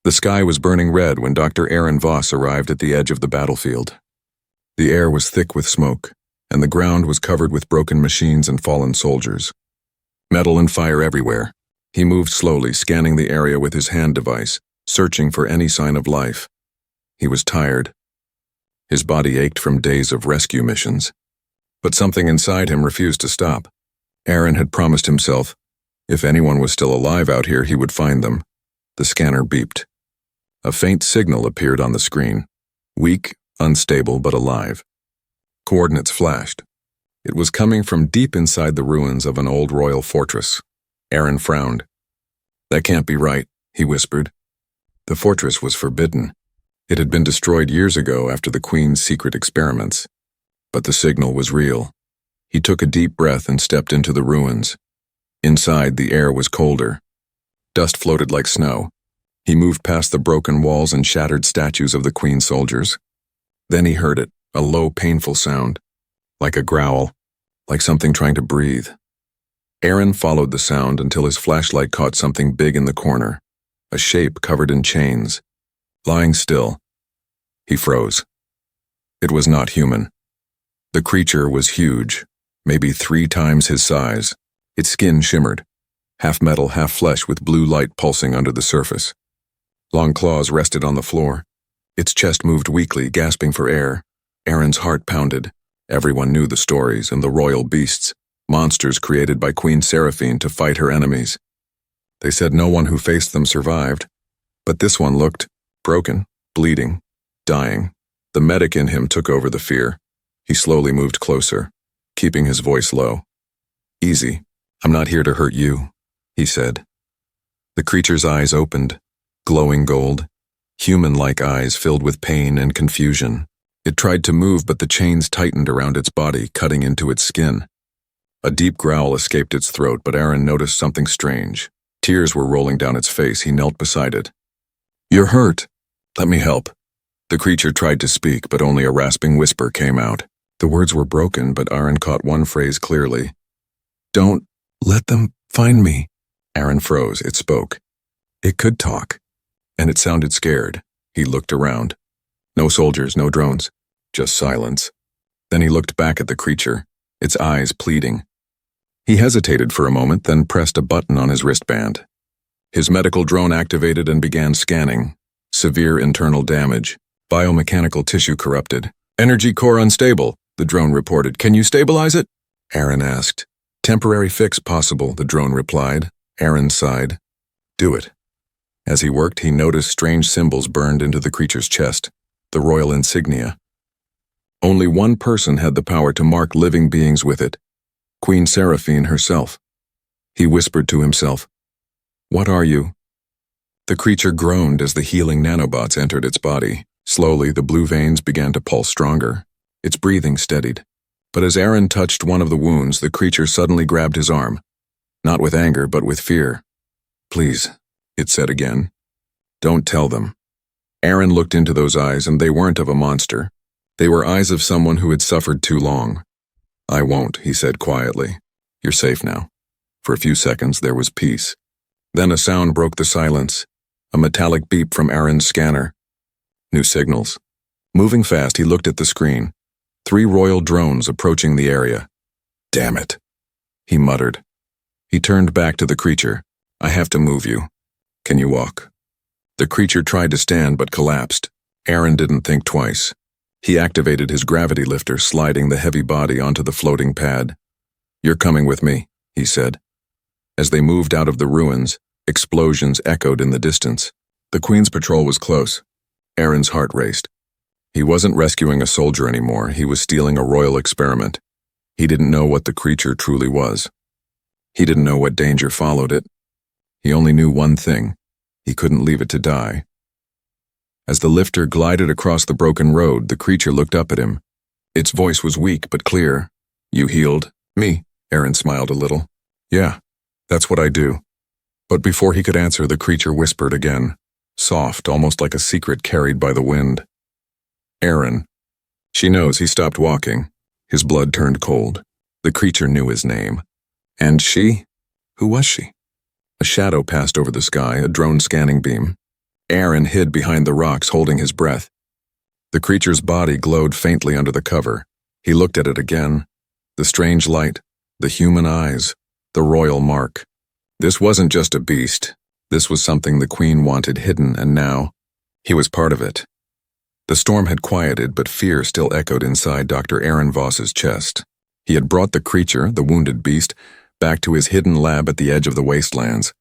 The sky was burning red when Dr. Aaron Voss arrived at the edge of the battlefield. The air was thick with smoke, and the ground was covered with broken machines and fallen soldiers. Metal and fire everywhere. He moved slowly, scanning the area with his hand device, searching for any sign of life. He was tired. His body ached from days of rescue missions. But something inside him refused to stop. Aaron had promised himself, if anyone was still alive out here, he would find them. The scanner beeped. A faint signal appeared on the screen. Weak, unstable, but alive. Coordinates flashed. It was coming from deep inside the ruins of an old royal fortress. Aaron frowned. That can't be right, he whispered. The fortress was forbidden. It had been destroyed years ago after the Queen's secret experiments. But the signal was real. He took a deep breath and stepped into the ruins. Inside, the air was colder. Dust floated like snow. He moved past the broken walls and shattered statues of the Queen's soldiers. Then he heard it, a low, painful sound, like a growl, like something trying to breathe. Aaron followed the sound until his flashlight caught something big in the corner, a shape covered in chains. Lying still, he froze. It was not human. The creature was huge, maybe 3 times his size. Its skin shimmered, half metal, half flesh, with blue light pulsing under the surface. Long claws rested on the floor. Its chest moved weakly, gasping for air. Aaron's heart pounded. Everyone knew the stories and the royal beasts, monsters created by Queen Seraphine to fight her enemies. They said no one who faced them survived. But this one looked broken, bleeding, dying. The medic in him took over the fear. He slowly moved closer, keeping his voice low. Easy. I'm not here to hurt you, he said. The creature's eyes opened, glowing gold, human-like eyes filled with pain and confusion. It tried to move, but the chains tightened around its body, cutting into its skin. A deep growl escaped its throat, but Aaron noticed something strange. Tears were rolling down its face. He knelt beside it. You're hurt. Let me help. The creature tried to speak, but only a rasping whisper came out. The words were broken, but Aaron caught one phrase clearly. Don't let them find me. Aaron froze. It spoke. It could talk, and it sounded scared. He looked around. No soldiers, no drones, just silence. Then he looked back at the creature, its eyes pleading. He hesitated for a moment, then pressed a button on his wristband. His medical drone activated and began scanning. Severe internal damage. Biomechanical tissue corrupted. Energy core unstable, the drone reported. Can you stabilize it? Aaron asked. Temporary fix possible, the drone replied. Aaron sighed. Do it. As he worked, he noticed strange symbols burned into the creature's chest, the royal insignia. Only one person had the power to mark living beings with it, Queen Seraphine herself. He whispered to himself, What are you? The creature groaned as the healing nanobots entered its body. Slowly, the blue veins began to pulse stronger. Its breathing steadied. But as Aaron touched one of the wounds, the creature suddenly grabbed his arm. Not with anger, but with fear. Please, it said again. Don't tell them. Aaron looked into those eyes, and they weren't of a monster. They were eyes of someone who had suffered too long. I won't, he said quietly. You're safe now. For a few seconds, there was peace. Then a sound broke the silence. A metallic beep from Aaron's scanner. New signals. Moving fast, he looked at the screen. 3 royal drones approaching the area. Damn it, he muttered. He turned back to the creature. I have to move you. Can you walk? The creature tried to stand but collapsed. Aaron didn't think twice. He activated his gravity lifter, sliding the heavy body onto the floating pad. You're coming with me, he said. As they moved out of the ruins, explosions echoed in the distance. The Queen's patrol was close. Aaron's heart raced. He wasn't rescuing a soldier anymore. He was stealing a royal experiment. He didn't know what the creature truly was. He didn't know what danger followed it. He only knew one thing. He couldn't leave it to die. As the lifter glided across the broken road, the creature looked up at him. Its voice was weak but clear. You healed me, Aaron smiled a little. Yeah, that's what I do. But before he could answer, the creature whispered again, soft, almost like a secret carried by the wind. Aaron. She knows. He stopped walking. His blood turned cold. The creature knew his name. And she? Who was she? A shadow passed over the sky, a drone scanning beam. Aaron hid behind the rocks, holding his breath. The creature's body glowed faintly under the cover. He looked at it again. The strange light, the human eyes, the royal mark. This wasn't just a beast. This was something the Queen wanted hidden, and now he was part of it. The storm had quieted, but fear still echoed inside Dr. Aaron Voss's chest. He had brought the creature, the wounded beast, back to his hidden lab at the edge of the wastelands.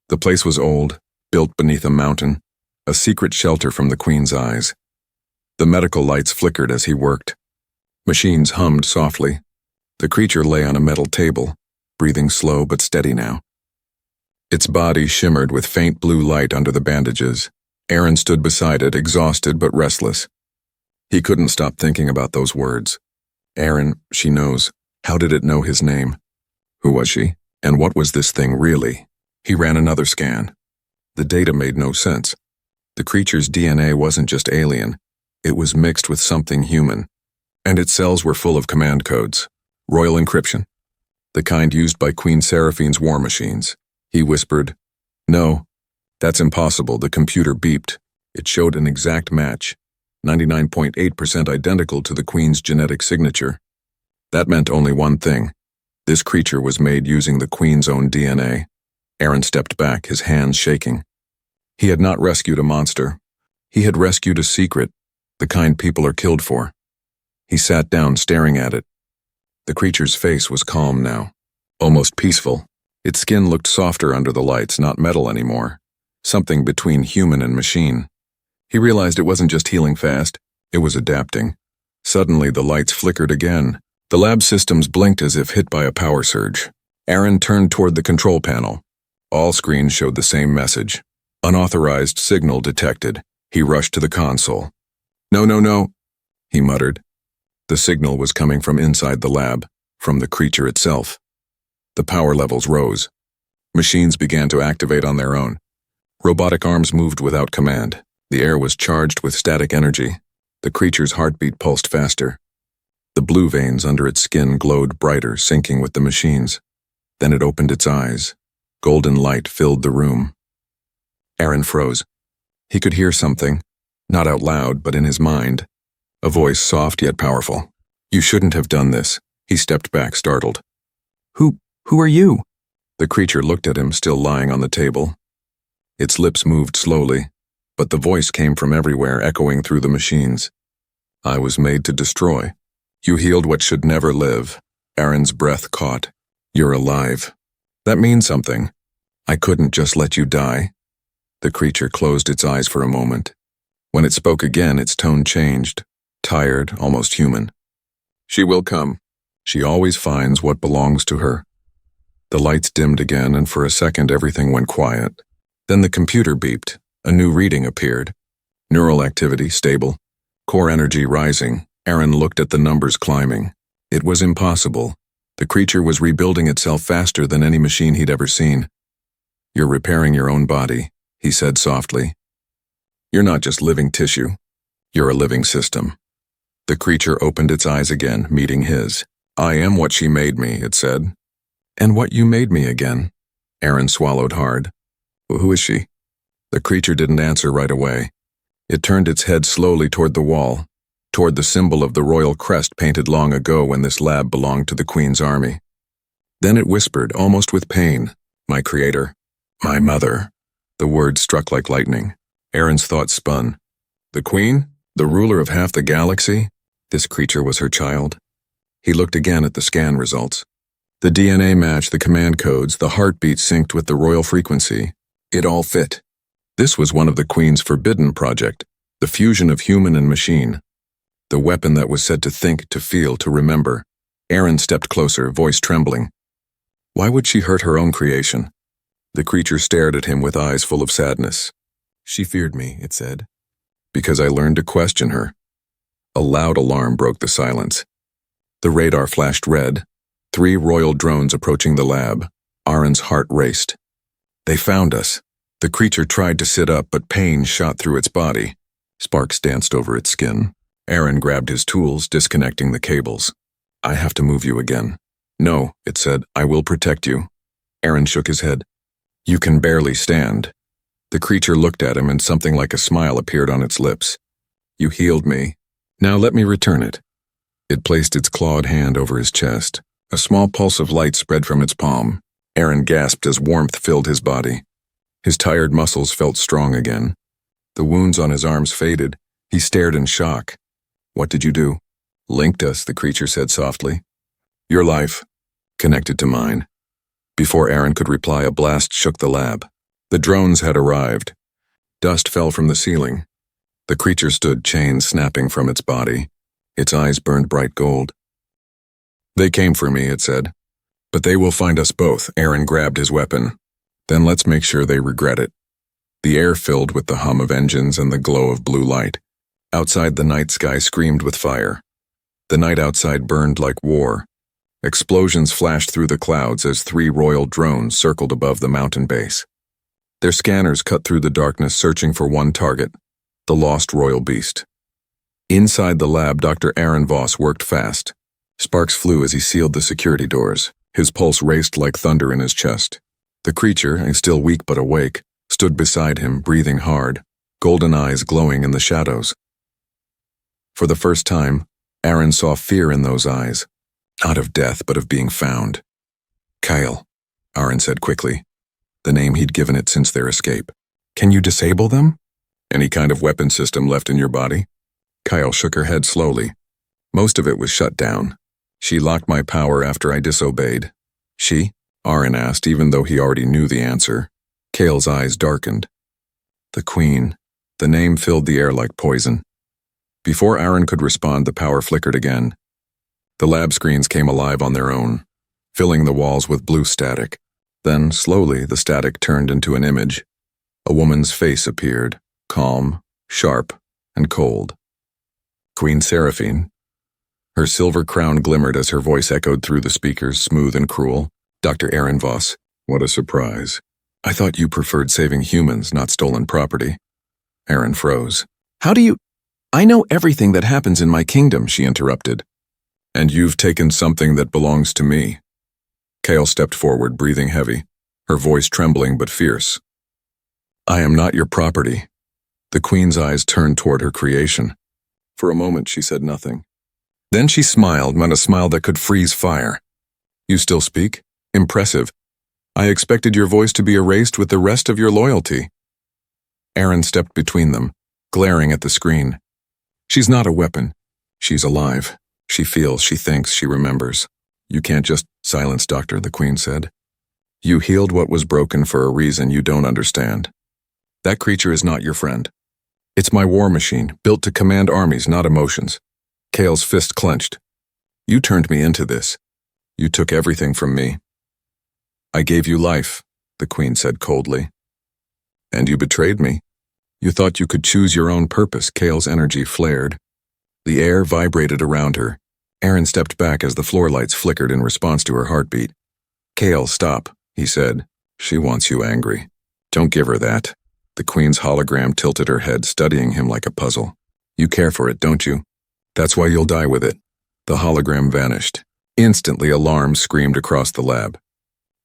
The place was old, built beneath a mountain, a secret shelter from the Queen's eyes. The medical lights flickered as he worked. Machines hummed softly. The creature lay on a metal table, breathing slow but steady now. Its body shimmered with faint blue light under the bandages. Aaron stood beside it, exhausted but restless. He couldn't stop thinking about those words. Aaron, she knows. How did it know his name? Who was she? And what was this thing really? He ran another scan. The data made no sense. The creature's DNA wasn't just alien. It was mixed with something human. And its cells were full of command codes. Royal encryption. The kind used by Queen Seraphine's war machines. He whispered, "No, that's impossible." The computer beeped. It showed an exact match, 99.8% identical to the Queen's genetic signature. That meant only one thing. This creature was made using the Queen's own DNA. Aaron stepped back, his hands shaking. He had not rescued a monster. He had rescued a secret, the kind people are killed for. He sat down, staring at it. The creature's face was calm now, almost peaceful. Its skin looked softer under the lights, not metal anymore. Something between human and machine. He realized it wasn't just healing fast, it was adapting. Suddenly the lights flickered again. The lab systems blinked as if hit by a power surge. Aaron turned toward the control panel. All screens showed the same message. Unauthorized signal detected. He rushed to the console. "No, no, no," he muttered. The signal was coming from inside the lab, from the creature itself. The power levels rose. Machines began to activate on their own. Robotic arms moved without command. The air was charged with static energy. The creature's heartbeat pulsed faster. The blue veins under its skin glowed brighter, syncing with the machines. Then it opened its eyes. Golden light filled the room. Aaron froze. He could hear something, not out loud, but in his mind. A voice soft yet powerful. "You shouldn't have done this." He stepped back, startled. Who are you?" The creature looked at him, still lying on the table. Its lips moved slowly, but the voice came from everywhere, echoing through the machines. "I was made to destroy. You healed what should never live." Aaron's breath caught. "You're alive. That means something. I couldn't just let you die." The creature closed its eyes for a moment. When it spoke again, its tone changed, tired, almost human. "She will come. She always finds what belongs to her." The lights dimmed again, and for a second everything went quiet. Then the computer beeped. A new reading appeared. Neural activity stable. Core energy rising. Aaron looked at the numbers climbing. It was impossible. The creature was rebuilding itself faster than any machine he'd ever seen. "You're repairing your own body," he said softly. "You're not just living tissue. You're a living system." The creature opened its eyes again, meeting his. "I am what she made me," it said. "And what you made me again?" Aaron swallowed hard. "Who is she?" The creature didn't answer right away. It turned its head slowly toward the wall, toward the symbol of the royal crest painted long ago when this lab belonged to the Queen's army. Then it whispered, almost with pain, "My creator, my mother." The words struck like lightning. Aaron's thoughts spun. The Queen? The ruler of half the galaxy? This creature was her child. He looked again at the scan results. The DNA matched the command codes, the heartbeat synced with the royal frequency. It all fit. This was one of the Queen's forbidden project, the fusion of human and machine. The weapon that was said to think, to feel, to remember. Aaron stepped closer, voice trembling. Why would she hurt her own creation? The creature stared at him with eyes full of sadness. "She feared me," it said, "because I learned to question her." A loud alarm broke the silence. The radar flashed red. 3 royal drones approaching the lab. Aaron's heart raced. They found us. The creature tried to sit up, but pain shot through its body. Sparks danced over its skin. Aaron grabbed his tools, disconnecting the cables. "I have to move you again." "No," it said, "I will protect you." Aaron shook his head. "You can barely stand." The creature looked at him and something like a smile appeared on its lips. You healed me. Now let me return it. It placed its clawed hand over his chest. A small pulse of light spread from its palm. Aaron gasped as warmth filled his body. His tired muscles felt strong again. The wounds on his arms faded. He stared in shock. What did you do? Linked us, the creature said softly. Your life, connected to mine. Before Aaron could reply, a blast shook the lab. The drones had arrived. Dust fell from the ceiling. The creature stood, chains snapping from its body. Its eyes burned bright gold. They came for me, it said. But they will find us both. Aaron grabbed his weapon. Then let's make sure they regret it. The air filled with the hum of engines and the glow of blue light. Outside, the night sky screamed with fire. The night outside burned like war. Explosions flashed through the clouds as 3 royal drones circled above the mountain base. Their scanners cut through the darkness, searching for one target, the lost royal beast. Inside the lab, Dr. Aaron Voss worked fast. Sparks flew as he sealed the security doors. His pulse raced like thunder in his chest. The creature, still weak but awake, stood beside him, breathing hard, golden eyes glowing in the shadows. For the first time, Aaron saw fear in those eyes, not of death but of being found. Kyle, Aaron said quickly, the name he'd given it since their escape. Can you disable them? Any kind of weapon system left in your body? Kyle shook her head slowly. Most of it was shut down. She locked my power after I disobeyed. She? Aaron asked, even though he already knew the answer. Kale's eyes darkened. The Queen. The name filled the air like poison. Before Aaron could respond, the power flickered again. The lab screens came alive on their own, filling the walls with blue static. Then, slowly, the static turned into an image. A woman's face appeared, calm, sharp, and cold. Queen Seraphine. Her silver crown glimmered as her voice echoed through the speakers, smooth and cruel. Dr. Aaron Voss. What a surprise. I thought you preferred saving humans, not stolen property. Aaron froze. How do you... I know everything that happens in my kingdom, she interrupted. And you've taken something that belongs to me. Kale stepped forward, breathing heavy, her voice trembling but fierce. I am not your property. The Queen's eyes turned toward her creation. For a moment, she said nothing. Then she smiled, not a smile that could freeze fire. You still speak? Impressive. I expected your voice to be erased with the rest of your loyalty. Aaron stepped between them, glaring at the screen. She's not a weapon. She's alive. She feels, she thinks, she remembers. You can't just silence, Doctor, the Queen said. You healed what was broken for a reason you don't understand. That creature is not your friend. It's my war machine, built to command armies, not emotions. Kale's fist clenched. You turned me into this. You took everything from me. I gave you life, the Queen said coldly. And you betrayed me. You thought you could choose your own purpose. Kale's energy flared. The air vibrated around her. Aaron stepped back as the floor lights flickered in response to her heartbeat. Kale, stop, he said. She wants you angry. Don't give her that. The Queen's hologram tilted her head, studying him like a puzzle. You care for it, don't you? That's why you'll die with it. The hologram vanished. Instantly, alarms screamed across the lab.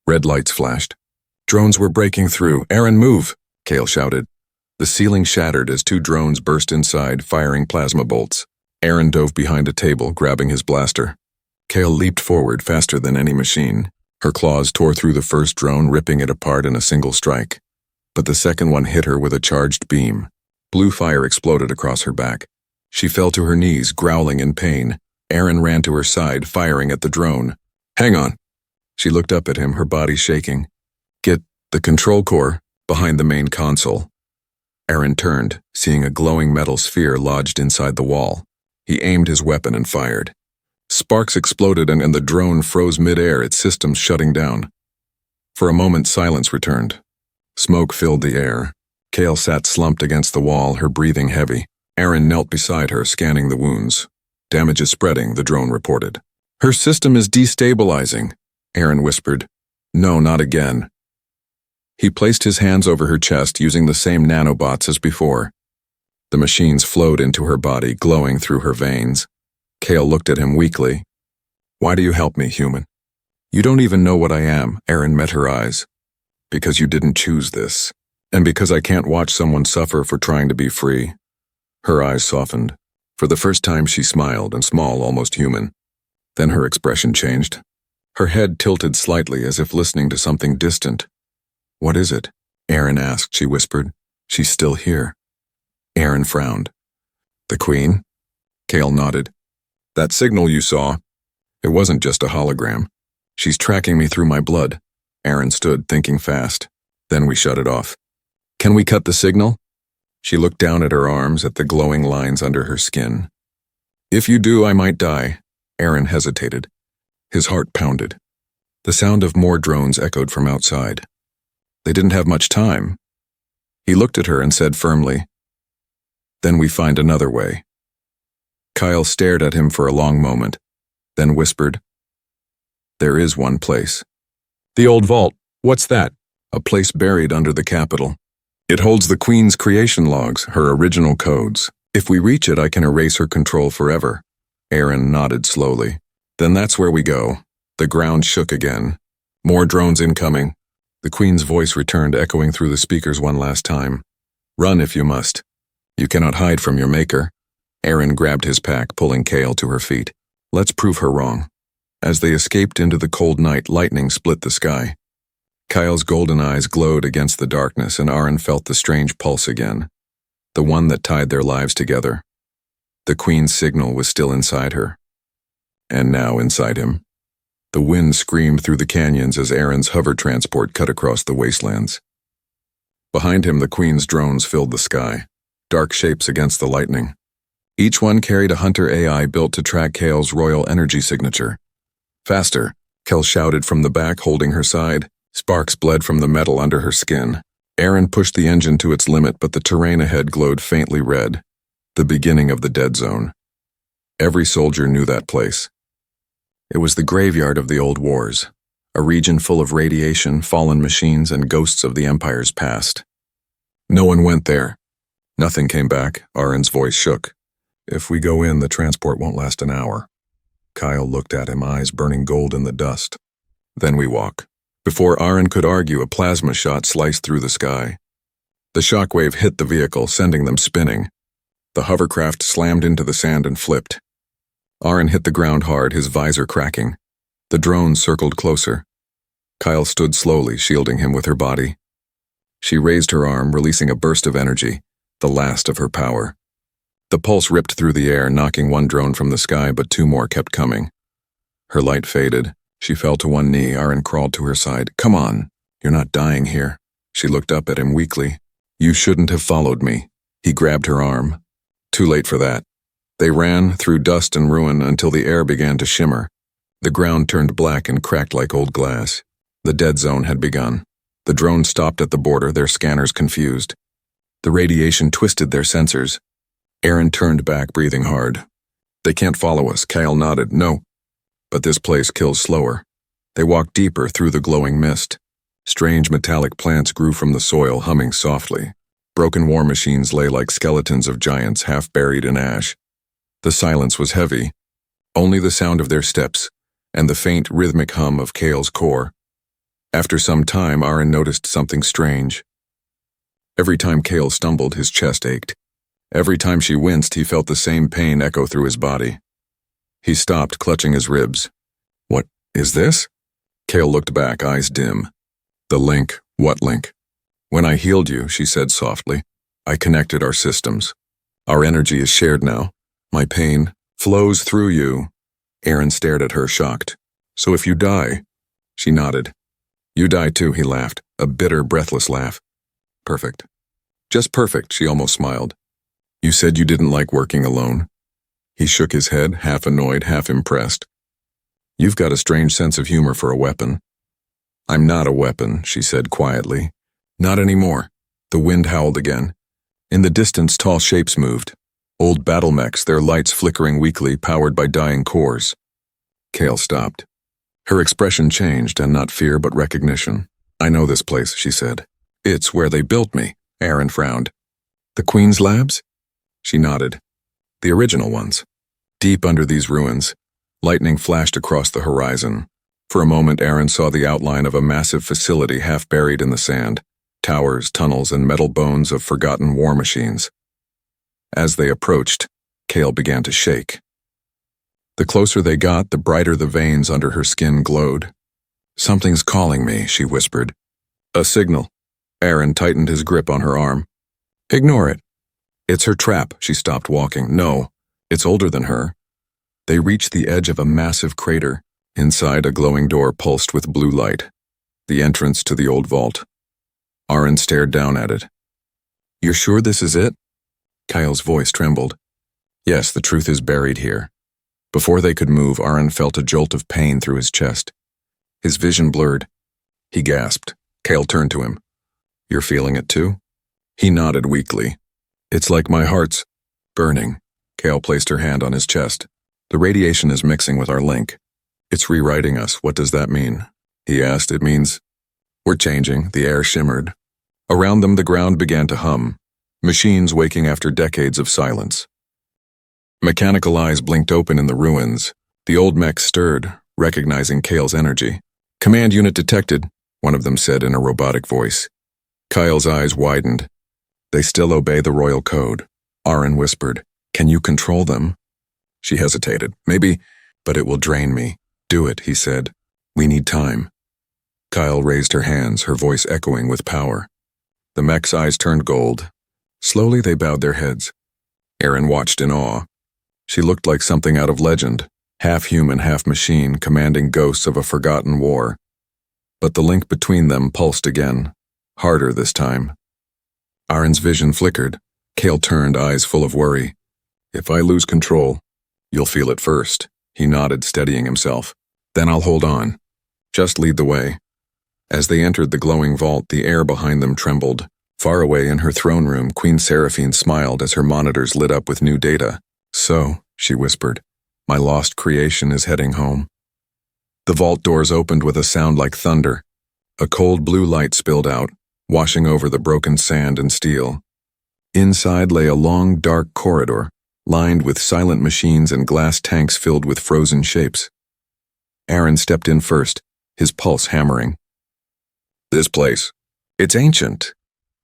Red lights flashed. Drones were breaking through. Aaron, move, Kale shouted. The ceiling shattered as 2 drones burst inside, firing plasma bolts. Aaron dove behind a table, grabbing his blaster. Kale leaped forward faster than any machine. Her claws tore through the first drone, ripping it apart in a single strike. But the second one hit her with a charged beam. Blue fire exploded across her back. She fell to her knees, growling in pain. Aaron ran to her side, firing at the drone. Hang on. She looked up at him, her body shaking. Get the control core behind the main console. Aaron turned, seeing a glowing metal sphere lodged inside the wall. He aimed his weapon and fired. Sparks exploded and the drone froze mid-air, its systems shutting down. For a moment, silence returned. Smoke filled the air. Kale sat slumped against the wall, her breathing heavy. Aaron knelt beside her, scanning the wounds. Damage is spreading, the drone reported. Her system is destabilizing, Aaron whispered. No, not again. He placed his hands over her chest, using the same nanobots as before. The machines flowed into her body, glowing through her veins. Kale looked at him weakly. Why do you help me, human? You don't even know what I am, Aaron met her eyes. Because you didn't choose this. And because I can't watch someone suffer for trying to be free. Her eyes softened. For the first time she smiled, and small, almost human. Then her expression changed. Her head tilted slightly as if listening to something distant. "What is it?" Aaron asked, she whispered. "She's still here." Aaron frowned. "The Queen?" Cale nodded. "That signal you saw, it wasn't just a hologram. She's tracking me through my blood." Aaron stood, thinking fast. "Then we shut it off." "Can we cut the signal?" She looked down at her arms, at the glowing lines under her skin. "If you do, I might die." Aaron hesitated. His heart pounded. The sound of more drones echoed from outside. They didn't have much time. He looked at her and said firmly, "Then we find another way." Kyle stared at him for a long moment, then whispered, "There is one place." "The old vault. What's that?" "A place buried under the Capitol. It holds the Queen's creation logs, her original codes. If we reach it, I can erase her control forever." Aaron nodded slowly. "Then that's where we go." The ground shook again. More drones incoming. The Queen's voice returned, echoing through the speakers one last time. "Run if you must. You cannot hide from your maker." Aaron grabbed his pack, pulling Cale to her feet. "Let's prove her wrong." As they escaped into the cold night, lightning split the sky. Kyle's golden eyes glowed against the darkness, and Aaron felt the strange pulse again. The one that tied their lives together. The Queen's signal was still inside her. And now inside him. The wind screamed through the canyons as Aaron's hover transport cut across the wastelands. Behind him, the Queen's drones filled the sky, dark shapes against the lightning. Each one carried a hunter AI built to track Cale's royal energy signature. "Faster," Kel shouted from the back, holding her side. Sparks bled from the metal under her skin. Aaron pushed the engine to its limit, but the terrain ahead glowed faintly red. The beginning of the dead zone. Every soldier knew that place. It was the graveyard of the old wars, a region full of radiation, fallen machines, and ghosts of the Empire's past. No one went there. Nothing came back. Aaron's voice shook. "If we go in, the transport won't last an hour." Kyle looked at him, eyes burning gold in the dust. "Then we walk." Before Aaron could argue, a plasma shot sliced through the sky. The shockwave hit the vehicle, sending them spinning. The hovercraft slammed into the sand and flipped. Aaron hit the ground hard, his visor cracking. The drone circled closer. Kyle stood slowly, shielding him with her body. She raised her arm, releasing a burst of energy, the last of her power. The pulse ripped through the air, knocking one drone from the sky, but two more kept coming. Her light faded. She fell to one knee. Aaron crawled to her side. "Come on. You're not dying here." She looked up at him weakly. "You shouldn't have followed me." He grabbed her arm. Too late for that. They ran through dust and ruin until the air began to shimmer. The ground turned black and cracked like old glass. The dead zone had begun. The drones stopped at the border, their scanners confused. The radiation twisted their sensors. Aaron turned back, breathing hard. "They can't follow us." Kyle nodded. "No. But this place kills slower." They walked deeper through the glowing mist. Strange metallic plants grew from the soil, humming softly. Broken war machines lay like skeletons of giants, half buried in ash. The silence was heavy. Only the sound of their steps, and the faint, rhythmic hum of Cale's core. After some time, Aaron noticed something strange. Every time Cale stumbled, his chest ached. Every time she winced, he felt the same pain echo through his body. He stopped, clutching his ribs. "What is this?" Cale looked back, eyes dim. "The link." "What link?" "When I healed you," she said softly, "I connected our systems. Our energy is shared now. My pain flows through you." Aaron stared at her, shocked. "So if you die?" She nodded. "You die too," he laughed, a bitter, breathless laugh. "Perfect." "Just perfect," she almost smiled. "You said you didn't like working alone." He shook his head, half annoyed, half impressed. "You've got a strange sense of humor for a weapon." "I'm not a weapon," she said quietly. "Not anymore." The wind howled again. In the distance, tall shapes moved. Old battle mechs, their lights flickering weakly, powered by dying cores. Cale stopped. Her expression changed, and not fear but recognition. "I know this place," she said. "It's where they built me." Aaron frowned. "The Queen's labs?" She nodded. "The original ones." Deep under these ruins, lightning flashed across the horizon. For a moment, Aaron saw the outline of a massive facility half buried in the sand. towers, tunnels, and metal bones of forgotten war machines. As they approached, Kale began to shake. The closer they got, the brighter the veins under her skin glowed. "Something's calling me," she whispered. "A signal." Aaron tightened his grip on her arm. "Ignore it. It's her trap." She stopped walking. "No, it's older than her." They reached the edge of a massive crater. Inside, a glowing door pulsed with blue light. The entrance to the old vault. Aaron stared down at it. "You're sure this is it?" Kyle's voice trembled. "Yes, the truth is buried here." Before they could move, Aaron felt a jolt of pain through his chest. His vision blurred. He gasped. Kale turned to him. "You're feeling it too?" He nodded weakly. "It's like my heart's burning." Kale placed her hand on his chest. "The radiation is mixing with our link. It's rewriting us. What does that mean?" he asked. "It means we're changing." The air shimmered. Around them, the ground began to hum, machines waking after decades of silence. Mechanical eyes blinked open in the ruins. The old mech stirred, recognizing Kale's energy. "Command unit detected," one of them said in a robotic voice. Kyle's eyes widened. "They still obey the royal code." Aaron whispered, "Can you control them?" She hesitated. "Maybe, but it will drain me." "Do it," he said. "We need time." Kyle raised her hands, her voice echoing with power. The mech's eyes turned gold. Slowly they bowed their heads. Aaron watched in awe. She looked like something out of legend, half human, half machine, commanding ghosts of a forgotten war. But the link between them pulsed again, harder this time. Aaron's vision flickered. Kale turned, eyes full of worry. "If I lose control, you'll feel it first." He nodded, steadying himself. "Then I'll hold on. Just lead the way." As they entered the glowing vault, the air behind them trembled. Far away in her throne room, Queen Seraphine smiled as her monitors lit up with new data. "So," she whispered, "my lost creation is heading home." The vault doors opened with a sound like thunder. A cold blue light spilled out, washing over the broken sand and steel. Inside lay a long, dark corridor, lined with silent machines and glass tanks filled with frozen shapes. Aaron stepped in first, his pulse hammering. "This place, it's ancient."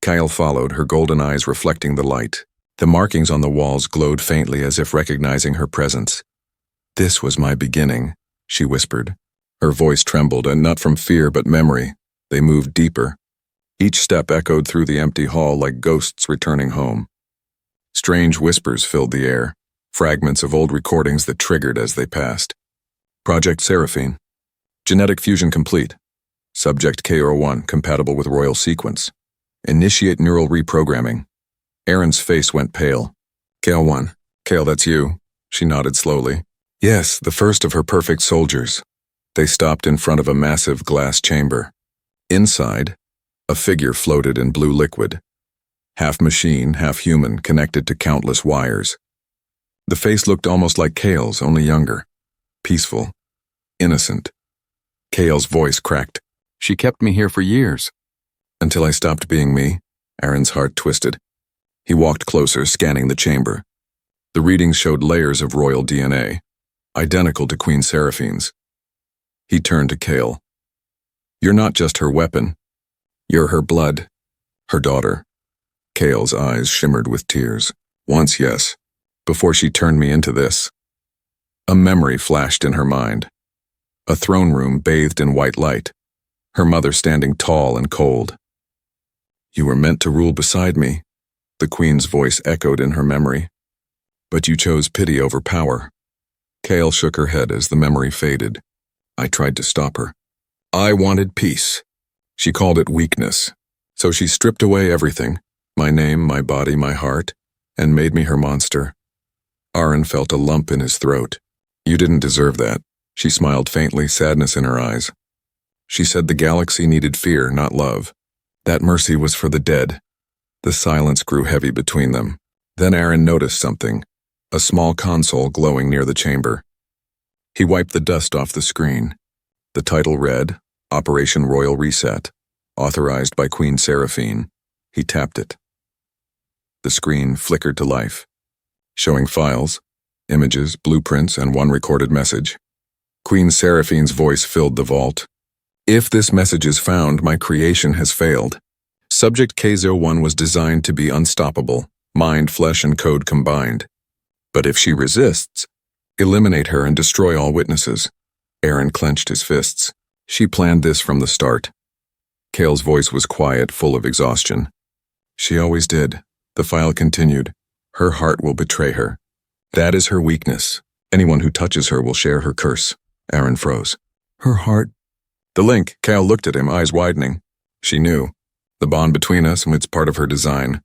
Kyle followed, her golden eyes reflecting the light. The markings on the walls glowed faintly as if recognizing her presence. "This was my beginning," she whispered. Her voice trembled, and not from fear but memory. They moved deeper. Each step echoed through the empty hall like ghosts returning home. Strange whispers filled the air, fragments of old recordings that triggered as they passed. Project Seraphine. Genetic fusion complete. Subject KR1 compatible with royal sequence. Initiate neural reprogramming. Aaron's face went pale. "Kale1. Kale, that's you." She nodded slowly. "Yes, the first of her perfect soldiers." They stopped in front of a massive glass chamber. Inside, a figure floated in blue liquid. Half machine, half human, connected to countless wires. The face looked almost like Kale's, only younger. Peaceful. Innocent. Kale's voice cracked. "She kept me here for years." "Until I stopped being me." Aaron's heart twisted. He walked closer, scanning the chamber. The readings showed layers of royal DNA, identical to Queen Seraphine's. He turned to Kale. "You're not just her weapon. You're her blood, her daughter." Kale's eyes shimmered with tears. "Once, yes, before she turned me into this." A memory flashed in her mind. A throne room bathed in white light, her mother standing tall and cold. "You were meant to rule beside me," the queen's voice echoed in her memory. "But you chose pity over power." Kale shook her head as the memory faded. "I tried to stop her. I wanted peace. She called it weakness. So she stripped away everything, my name, my body, my heart, and made me her monster." Aaron felt a lump in his throat. "You didn't deserve that." She smiled faintly, sadness in her eyes. She said the galaxy needed fear, not love. That mercy was for the dead. The silence grew heavy between them. Then Aaron noticed something, a small console glowing near the chamber. He wiped the dust off the screen. The title read, Operation Royal Reset, authorized by Queen Seraphine. He tapped it. The screen flickered to life, showing files, images, blueprints, and one recorded message. Queen Seraphine's voice filled the vault. "If this message is found, my creation has failed. Subject K01 was designed to be unstoppable, mind, flesh, and code combined. But if she resists, eliminate her and destroy all witnesses. Aaron clenched his fists. She planned this from the start. Kale's voice was quiet, full of exhaustion. She always did. The file continued. Her heart will betray her. That is her weakness. Anyone who touches her will share her curse. Aaron froze. Her heart. The link. Kale looked at him, eyes widening. She knew. The bond between us, it's part of her design.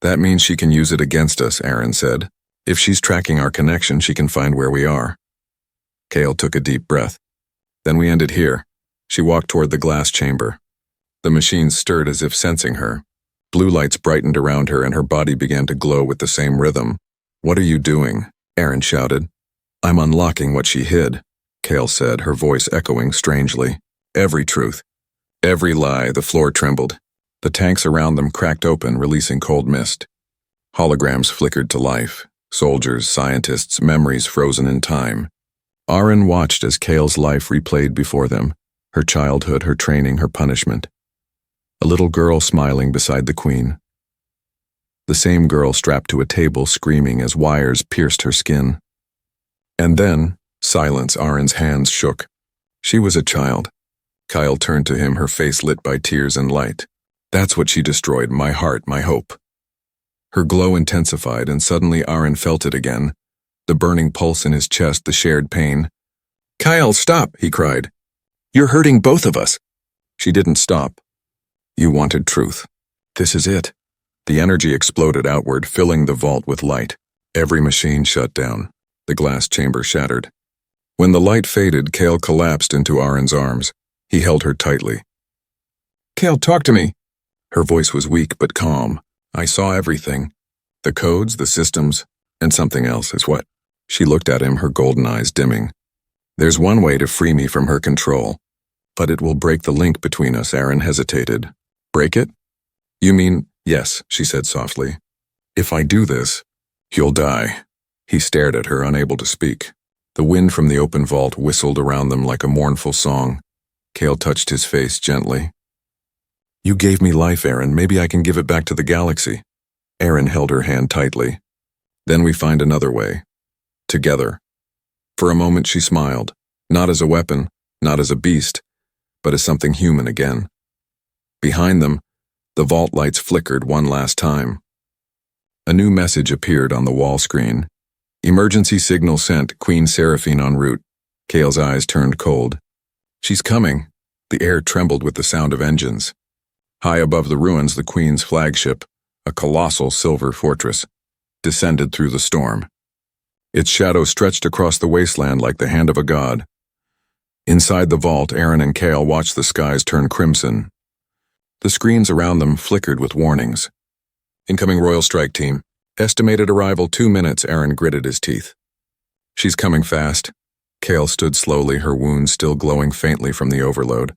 That means she can use it against us, Aaron said. If she's tracking our connection, she can find where we are. Kale took a deep breath. Then we ended here. She walked toward the glass chamber. The machines stirred as if sensing her. Blue lights brightened around her and her body began to glow with the same rhythm. What are you doing? Aaron shouted. I'm unlocking what she hid, Kale said, her voice echoing strangely. Every truth. Every lie. The floor trembled. The tanks around them cracked open, releasing cold mist. Holograms flickered to life. Soldiers, scientists, memories frozen in time. Aaron watched as Kale's life replayed before them. Her childhood, her training, her punishment. A little girl smiling beside the queen. The same girl strapped to a table screaming as wires pierced her skin. And then, silence. Aaron's hands shook. She was a child. Kyle turned to him, her face lit by tears and light. That's what she destroyed, my heart, my hope. Her glow intensified, and suddenly Aaron felt it again. The burning pulse in his chest, the shared pain. Kyle, stop, he cried. You're hurting both of us. She didn't stop. You wanted truth. This is it. The energy exploded outward, filling the vault with light. Every machine shut down. The glass chamber shattered. When the light faded, Kale collapsed into Aaron's arms. He held her tightly. Kale, talk to me. Her voice was weak but calm. I saw everything. The codes, the systems, and something else is what? She looked at him, her golden eyes dimming. There's one way to free me from her control. But it will break the link between us, Aaron hesitated. Break it? You mean, yes, she said softly. If I do this, you'll die. He stared at her, unable to speak. The wind from the open vault whistled around them like a mournful song. Kale touched his face gently. You gave me life, Aaron. Maybe I can give it back to the galaxy. Aaron held her hand tightly. Then we find another way. Together. For a moment she smiled, not as a weapon, not as a beast, but as something human again. Behind them, the vault lights flickered one last time. A new message appeared on the wall screen. Emergency signal sent, Queen Seraphine en route. Kale's eyes turned cold. She's coming. The air trembled with the sound of engines. High above the ruins, the Queen's flagship, a colossal silver fortress, descended through the storm. Its shadow stretched across the wasteland like the hand of a god. Inside the vault, Aaron and Kale watched the skies turn crimson. The screens around them flickered with warnings. Incoming Royal Strike Team. Estimated arrival 2 minutes, Aaron gritted his teeth. She's coming fast. Kale stood slowly, her wounds still glowing faintly from the overload.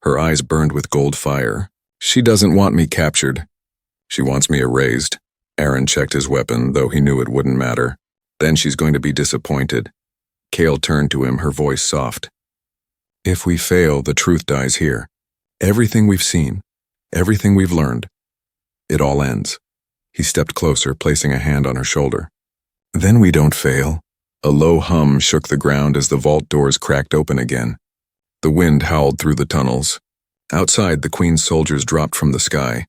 Her eyes burned with gold fire. She doesn't want me captured. She wants me erased. Aaron checked his weapon, though he knew it wouldn't matter. Then she's going to be disappointed. Kale turned to him, her voice soft. If we fail, the truth dies here. Everything we've seen, everything we've learned, it all ends. He stepped closer, placing a hand on her shoulder. Then we don't fail. A low hum shook the ground as the vault doors cracked open again. The wind howled through the tunnels. Outside, the Queen's soldiers dropped from the sky.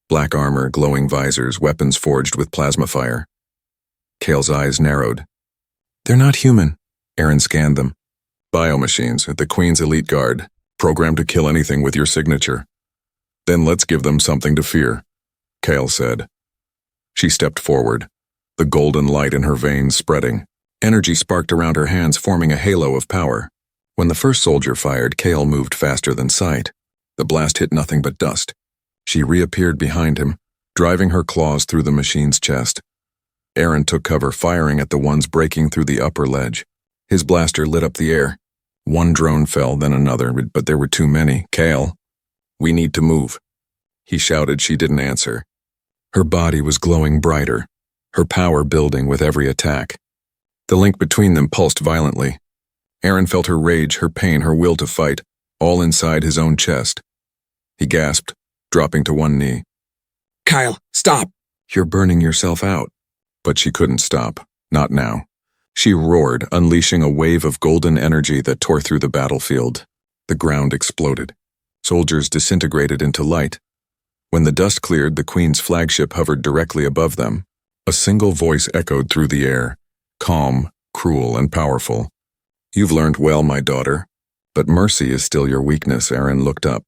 Black armor, glowing visors, weapons forged with plasma fire. Kale's eyes narrowed. They're not human. Aaron scanned them. Biomachines, the Queen's elite guard, programmed to kill anything with your signature. Then let's give them something to fear, Kale said. She stepped forward, the golden light in her veins spreading. Energy sparked around her hands, forming a halo of power. When the first soldier fired, Kale moved faster than sight. The blast hit nothing but dust. She reappeared behind him, driving her claws through the machine's chest. Aaron took cover, firing at the ones breaking through the upper ledge. His blaster lit up the air. One drone fell, then another, but there were too many. Kale, we need to move. He shouted. She didn't answer. Her body was glowing brighter, her power building with every attack. The link between them pulsed violently. Aaron felt her rage, her pain, her will to fight, all inside his own chest. He gasped, dropping to one knee. Kyle, stop! You're burning yourself out. But she couldn't stop. Not now. She roared, unleashing a wave of golden energy that tore through the battlefield. The ground exploded. Soldiers disintegrated into light. When the dust cleared, the Queen's flagship hovered directly above them. A single voice echoed through the air, calm, cruel, and powerful. You've learned well, my daughter. But mercy is still your weakness. Aaron looked up.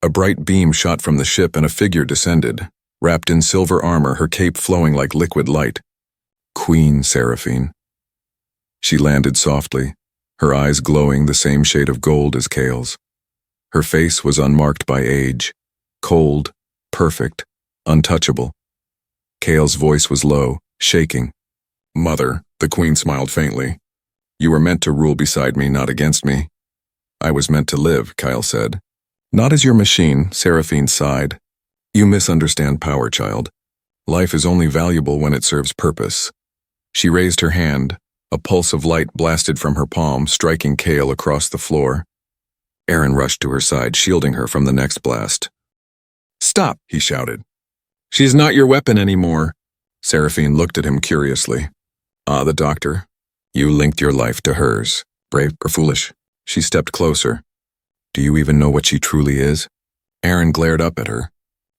A bright beam shot from the ship and a figure descended, wrapped in silver armor, her cape flowing like liquid light. Queen Seraphine. She landed softly, her eyes glowing the same shade of gold as Kale's. Her face was unmarked by age, cold, perfect, untouchable. Kale's voice was low, shaking. Mother, the Queen smiled faintly. You were meant to rule beside me, not against me. I was meant to live, Kyle said. Not as your machine, Seraphine sighed. You misunderstand power, child. Life is only valuable when it serves purpose. She raised her hand. A pulse of light blasted from her palm, striking Kale across the floor. Aaron rushed to her side, shielding her from the next blast. Stop, he shouted. She's not your weapon anymore. Seraphine looked at him curiously. Ah, the doctor. You linked your life to hers. Brave or foolish? She stepped closer. Do you even know what she truly is? Aaron glared up at her.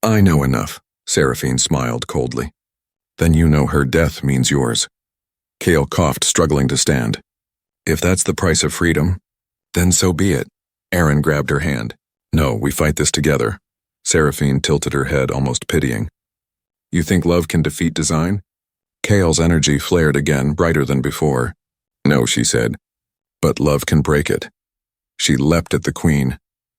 I know enough, Seraphine smiled coldly. Then you know her death means yours. Kale coughed, struggling to stand. If that's the price of freedom, then so be it. Aaron grabbed her hand. No, we fight this together. Seraphine tilted her head, almost pitying. You think love can defeat design? Kale's energy flared again, brighter than before. No, she said. But love can break it. She leapt at the Queen.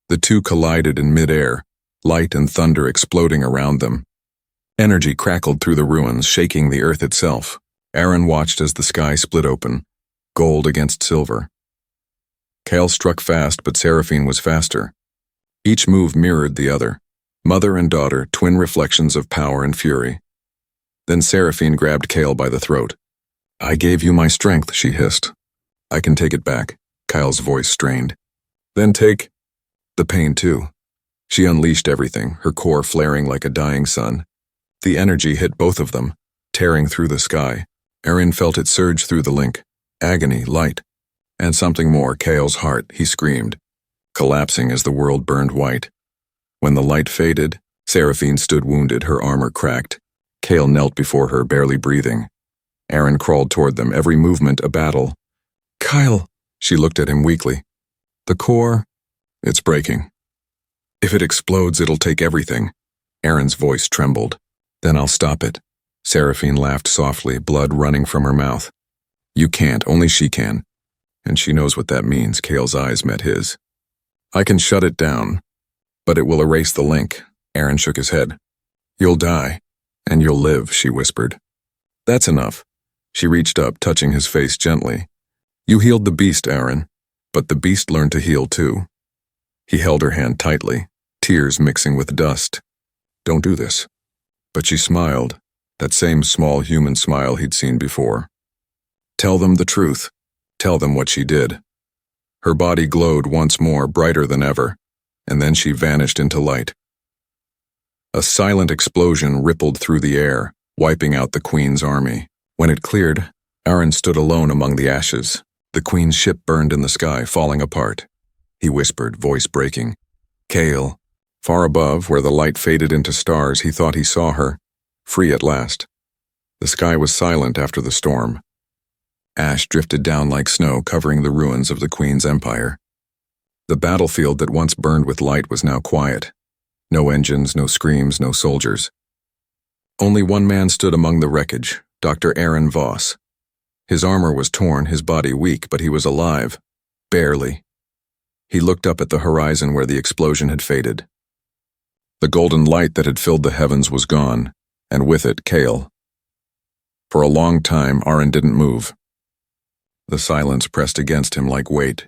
The two collided in midair, light and thunder exploding around them. Energy crackled through the ruins, shaking the earth itself. Aaron watched as the sky split open, gold against silver. Kale struck fast, but Seraphine was faster. Each move mirrored the other. Mother and daughter, twin reflections of power and fury. Then Seraphine grabbed Kale by the throat. I gave you my strength, she hissed. I can take it back. Kyle's voice strained. Then take the pain too. She unleashed everything, her core flaring like a dying sun. The energy hit both of them, tearing through the sky. Aaron felt it surge through the link. Agony, light. And something more, Kale's heart, he screamed, collapsing as the world burned white. When the light faded, Seraphine stood wounded, her armor cracked. Kale knelt before her, barely breathing. Aaron crawled toward them, every movement a battle. Kyle, she looked at him weakly. The core, it's breaking. If it explodes, it'll take everything. Aaron's voice trembled. Then I'll stop it. Seraphine laughed softly, blood running from her mouth. You can't, only she can. And she knows what that means. Kale's eyes met his. I can shut it down, but it will erase the link. Aaron shook his head. You'll die, and you'll live, she whispered. That's enough. She reached up, touching his face gently. You healed the beast, Aaron, but the beast learned to heal too. He held her hand tightly, tears mixing with dust. Don't do this. But she smiled, that same small human smile he'd seen before. Tell them the truth. Tell them what she did. Her body glowed once more, brighter than ever, and then she vanished into light. A silent explosion rippled through the air, wiping out the Queen's army. When it cleared, Aaron stood alone among the ashes. The Queen's ship burned in the sky, falling apart. He whispered, voice breaking. Kale. Far above, where the light faded into stars, he thought he saw her, free at last. The sky was silent after the storm. Ash drifted down like snow, covering the ruins of the Queen's empire. The battlefield that once burned with light was now quiet. No engines, no screams, no soldiers. Only one man stood among the wreckage, Dr. Aaron Voss. His armor was torn, his body weak, but he was alive. Barely. He looked up at the horizon where the explosion had faded. The golden light that had filled the heavens was gone, and with it, Kale. For a long time, Aaron didn't move. The silence pressed against him like weight.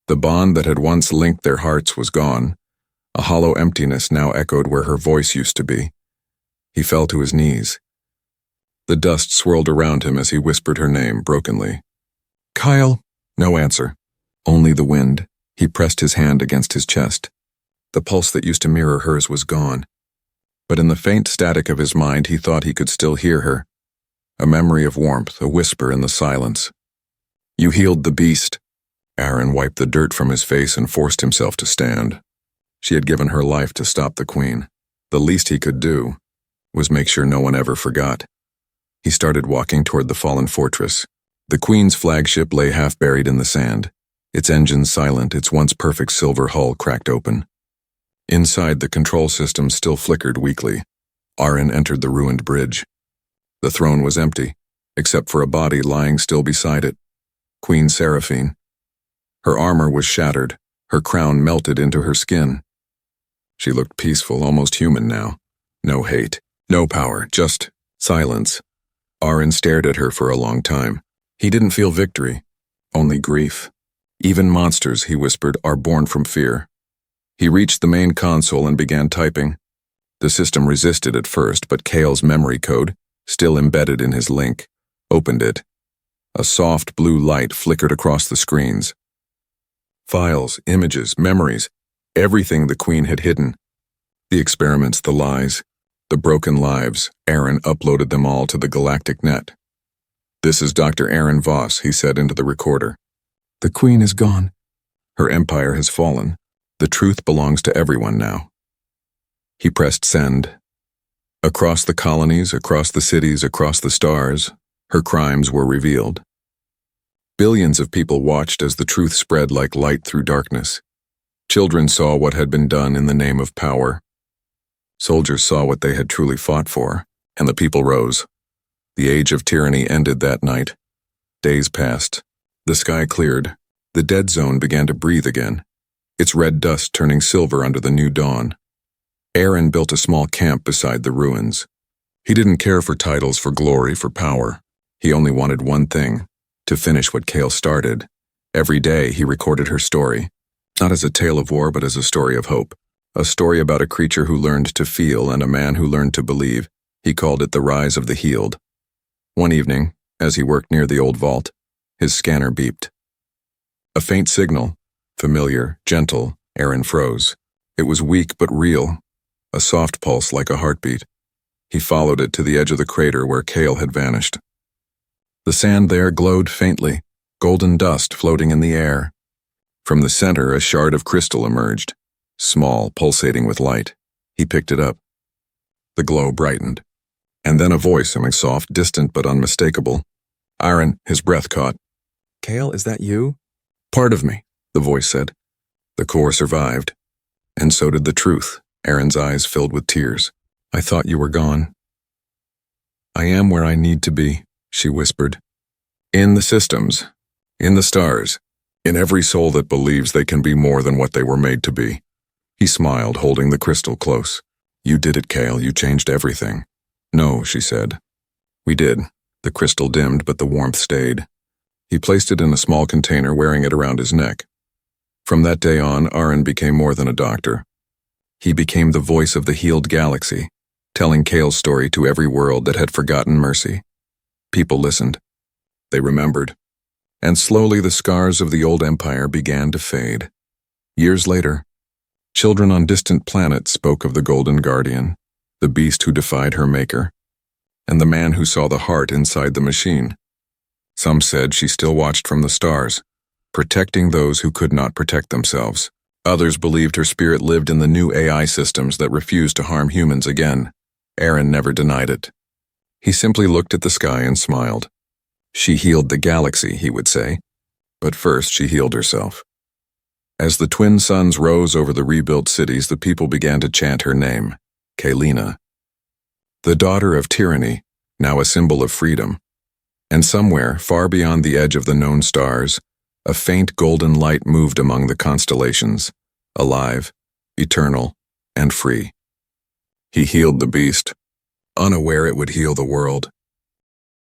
The bond that had once linked their hearts was gone. A hollow emptiness now echoed where her voice used to be. He fell to his knees. The dust swirled around him as he whispered her name brokenly. Kyle? No answer. Only the wind. He pressed his hand against his chest. The pulse that used to mirror hers was gone. But in the faint static of his mind, he thought he could still hear her. A memory of warmth, a whisper in the silence. "You healed the beast." Aaron wiped the dirt from his face and forced himself to stand. She had given her life to stop the Queen. The least he could do was make sure no one ever forgot. He started walking toward the fallen fortress. The Queen's flagship lay half buried in the sand, its engines silent, its once perfect silver hull cracked open. Inside, the control system still flickered weakly. Aaron entered the ruined bridge. The throne was empty, except for a body lying still beside it. Queen Seraphine. Her armor was shattered, her crown melted into her skin. She looked peaceful, almost human now. No hate, no power, just silence. Aaron stared at her for a long time. He didn't feel victory, only grief. "Even monsters," he whispered, "are born from fear." He reached the main console and began typing. The system resisted at first, but Kale's memory code, still embedded in his link, opened it. A soft blue light flickered across the screens. Files, images, memories, everything the Queen had hidden. The experiments, the lies, the broken lives. Aaron uploaded them all to the Galactic net. "This is Dr. Aaron Voss," he said into the recorder. "The Queen is gone. Her empire has fallen. The truth belongs to everyone now." He pressed send. Across the colonies, across the cities, across the stars, her crimes were revealed. Billions of people watched as the truth spread like light through darkness. Children saw what had been done in the name of power. Soldiers saw what they had truly fought for, and the people rose. The age of tyranny ended that night. Days passed. The sky cleared. The dead zone began to breathe again, its red dust turning silver under the new dawn. Aaron built a small camp beside the ruins. He didn't care for titles, for glory, for power. He only wanted one thing: to finish what Kale started. Every day he recorded her story, not as a tale of war but as a story of hope. A story about a creature who learned to feel and a man who learned to believe. He called it The Rise of the Healed. One evening, as he worked near the old vault, his scanner beeped. A faint signal, familiar, gentle. Aaron froze. It was weak but real, a soft pulse like a heartbeat. He followed it to the edge of the crater where Kale had vanished. The sand there glowed faintly, golden dust floating in the air. From the center, a shard of crystal emerged, small, pulsating with light. He picked it up. The glow brightened. And then a voice, something soft, distant but unmistakable. "Aaron," his breath caught. "Kale, is that you?" "Part of me," the voice said. The core survived. And so did the truth. Aaron's eyes filled with tears. "I thought you were gone." "I am where I need to be," she whispered. "In the systems, in the stars, in every soul that believes they can be more than what they were made to be." He smiled, holding the crystal close. "You did it, Kale. You changed everything." "No," she said. "We did." The crystal dimmed, but the warmth stayed. He placed it in a small container, wearing it around his neck. From that day on, Aaron became more than a doctor. He became the voice of the healed galaxy, telling Kale's story to every world that had forgotten mercy. People listened. They remembered. And slowly the scars of the old empire began to fade. Years later, children on distant planets spoke of the Golden Guardian, the beast who defied her maker, and the man who saw the heart inside the machine. Some said she still watched from the stars, protecting those who could not protect themselves. Others believed her spirit lived in the new AI systems that refused to harm humans again. Aaron never denied it. He simply looked at the sky and smiled. She healed the galaxy, he would say, but first she healed herself. As the twin suns rose over the rebuilt cities, the people began to chant her name, Kalina, the daughter of tyranny, now a symbol of freedom. And somewhere, far beyond the edge of the known stars, a faint golden light moved among the constellations, alive, eternal, and free. He healed the beast, unaware it would heal the world.